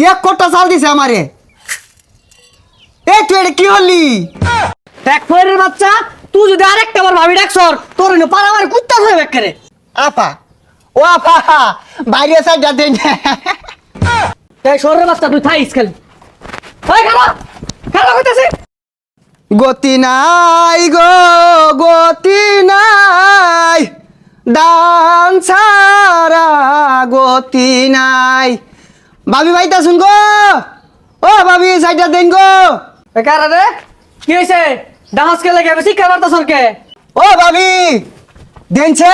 এক কোটা চাল দিছে আমারে। এই তুই এটা কি হলি? এক ফয়ের বাচ্চা, তুই যদি আরেকটা বার ভাবি ডাকছর তোর না পারা আমার কুত্তা হয়ে বেকারে। আপা ও আপা বাইরে সাইড দেন। এই সরের বাচ্চা তুই থাইস খালি। ওই খালো খালো কইতাছে। গতি নাই গো গতি নাই, দান ছাড়া গতি নাই। ভাবি ভাইতা শুন গো, ও ভাবি সাইডটা দেন গো। এ কারা রে? কি হইছে? ডান্স কে লাগে বেশি খাবার তো সরকে। ও ভাবি দেনছে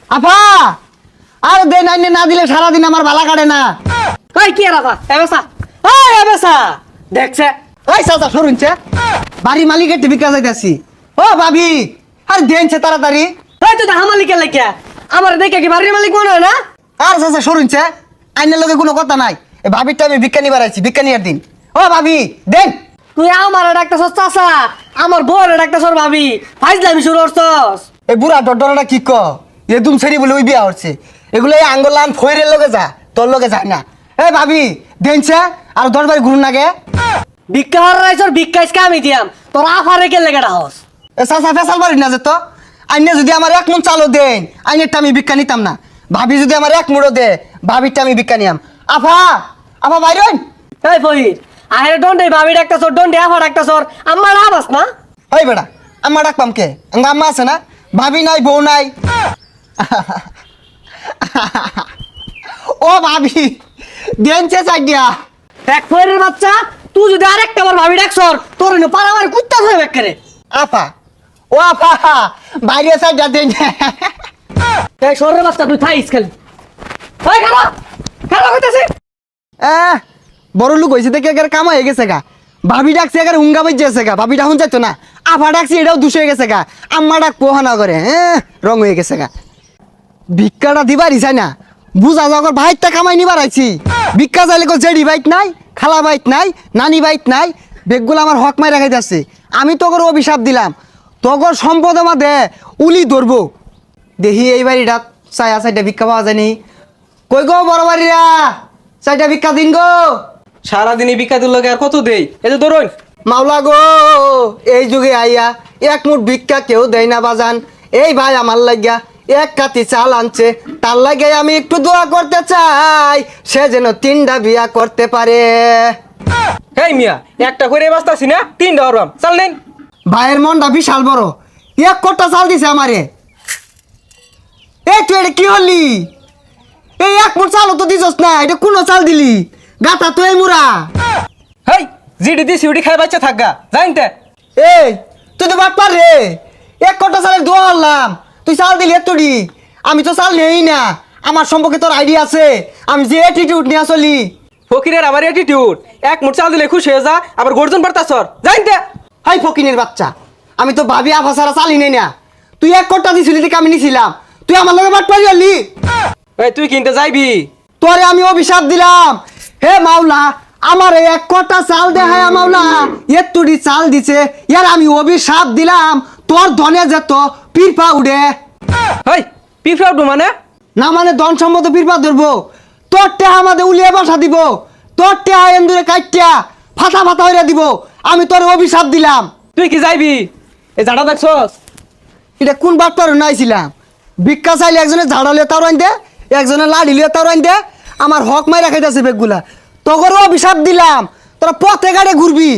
আপা, আর দেন আইনে না দিলে সারাদিন আমার ভালা কাটে না। ওই কি রাফা? এবেসা। ওই এবেসা। দেখছে। ওই চাচা সরুনছে, বাড়ি মালিকের টিভি কাজ যাইতাছি। ও ভাবি আর দেনছে তাড়াতাড়ি। এই তুই হামালি মালিকের লাগে আমার দেখে কি বাড়ির মালিক মনে হয় না? আর চাচা সরুনছে, আইনের লগে কোনো কথা নাই। এই ভাবিরটা আমি বিজ্ঞানী বাড়াইছি, বিজ্ঞানীর দিন। ও ভাবি দেন। তুই আমার ডাক্তার চাচা, আমার বউর ডাক্তার সর ভাবি ফাইজলামি শুরু করছস। এই বুড়া ডডরটা কি ক এদুম ছেড়ি বলে ওই বিয়া হচ্ছে। এগুলো এই আঙ্গলান ফইরের লগে যা, তোর লগে যায় না। এ ভাবি দেনছে আর 10 বাড়ি ঘুরুন আগে। ভিক্ষা হরাইছর ভিক্ষাইছকে আমি দিয়াম, তোর আফারে কে লেগে ডাহস? এ চাচা ফেসাল বাড়ি না যেত। আইনে যদি আমার 1 মন চালও দেন, আইনেরটা আমি ভিক্ষা নিতাম না। ভাবি যদি আমার 1 মুড়ো দে, ভাবিরটা আমি ভিক্ষা নিয়াম। আফা আফা বাইরন। এই ফহির আহের ডন্ডে ভাবি ডাক্তার সর, ডন্ডে আফা ডাক্তার সর, আমার আবাস না। ওই বেড়া আম্মা ডাকপাম কে? আঙ্গা আম্মা আছে না, ভাবি নাই বউ নাই। ও ভাবি দেনছে চাইডিয়া। এক ফয়ের বাচ্চা, তুই যদি আরেকটা বার ভাবি ডাকছর তোর না পারা আমার কুত্তা হয়ে বেকারে। আপা ও আপা বাইরে সাইডটা দেন। এই সরের বাচ্চা তুই থাইস খালি। ওই খালো খালো কইতাছে। বড় লোক হয়েছে দেখে একের কাম হয়ে গেছে গা। ভাবি ডাকছে একের হুঙ্গা বাজছে গা, ভাবি ডাকুন যাইতো না। আফা ডাকছি এটাও দুষ হয়ে গেছে গা। আম্মা ডাক পোহানা করে রং হয়ে গেছে গা। ভিক্ষাটা দিবারই চাই না, বুঝা যাওয়ার ভাইটা কামাই নিবার আইছি। ভিক্ষা চাইলে কো জেডি বাইক নাই, খালা বাইক নাই, নানি বাইক নাই, বেগগুলো আমার হক মাই রাখাই যাচ্ছে। আমি তোর অভিশাপ দিলাম, তোর সম্পদ আমার দে উলি ধরবো। দেখি এই বাড়িটা চায়া চাইটা ভিক্ষা পাওয়া যায়নি। কই গো বড় বাড়িরা, চাইটা ভিক্ষা দিন গো। সারাদিন এই ভিক্ষা দিল আর কত দেই? এই যে ধরুন মাওলা গো এই যুগে আইয়া 1 মুঠ ভিক্ষা কেউ দেয় না বাজান। এই ভাই আমার লাগিয়া 1 কাতি চাল আনছে, তার লাগে আমি একটু দোয়া করতে চাই, সে যেন 3টা বিয়া করতে পারে। হেই মিয়া, একটা করে বাঁচতাছি না, 3টা হরবাম, চাল নেন। ভাইয়ের মনটা বিশাল বড়, 1 কোটা চাল দিছে আমারে। এই তুই এটা কি হলি? এই 1 মুঠ চালও তো দিছস না, এটা কোন চাল দিলি? গাতা তো এই মুরা। হেই জিডি দি সিউডি খাই বাচ্চা থাকগা জানতে। এই তুই তো বাট পার রে, 1 কোটা চালের দোয়া হলাম, তুই চাল দিলি এতটি। আমি তো চাল নেই না, আমার সম্পর্কে তোর আইডিয়া আছে, আমি যে অ্যাটিটিউড নিয়ে চলি। ফকিরের আবার অ্যাটিটিউড, 1 মুঠ চাল দিলে খুশি হয়ে যা, আবার গর্জন পারতাছর জানতে। হাই ফকিনের বাচ্চা, আমি তো ভাবি আফা ছাড়া চালি নেই না। তুই 1 কোটা দিছিলি দেখে আমি নিছিলাম, তুই আমার লগে বাট পারি হলি। এই তুই কিনতে যাইবি? তোরে আমি অভিশাপ দিলাম, হে মাওলা আমার 1 কোটা চাল দেখায় মাওলা, এতটি চাল দিছে, ইয়ার আমি অভিশাপ দিলাম, তোর ধনে যেত পিরপা উড়ে। হেই পিফরাউড মানে? না মানে ধন সম্মত পিরপা ধরবো, তোর টেহা আমাদের উলিয়ে বসা দিব, তোর টেহা এন্দুরে কাটিয়া ফাটা ফাটা হইয়া দিব। আমি তোর অভিশাপ দিলাম। তুই কি যাইবি? এই জাড়া দেখছস? এটা কোন বাটপার নাইছিলাম? ভিক্ষা চাইলে একজনে ঝাড়ালিয়ে তার আইন দে, একজনে লাড়িলিয়ে তার আইন দে, আমার হক মাই রাখাইতেছে বেগগুলা। তোর অভিশাপ দিলাম, তোরা পথে গাড়ে ঘুরবি।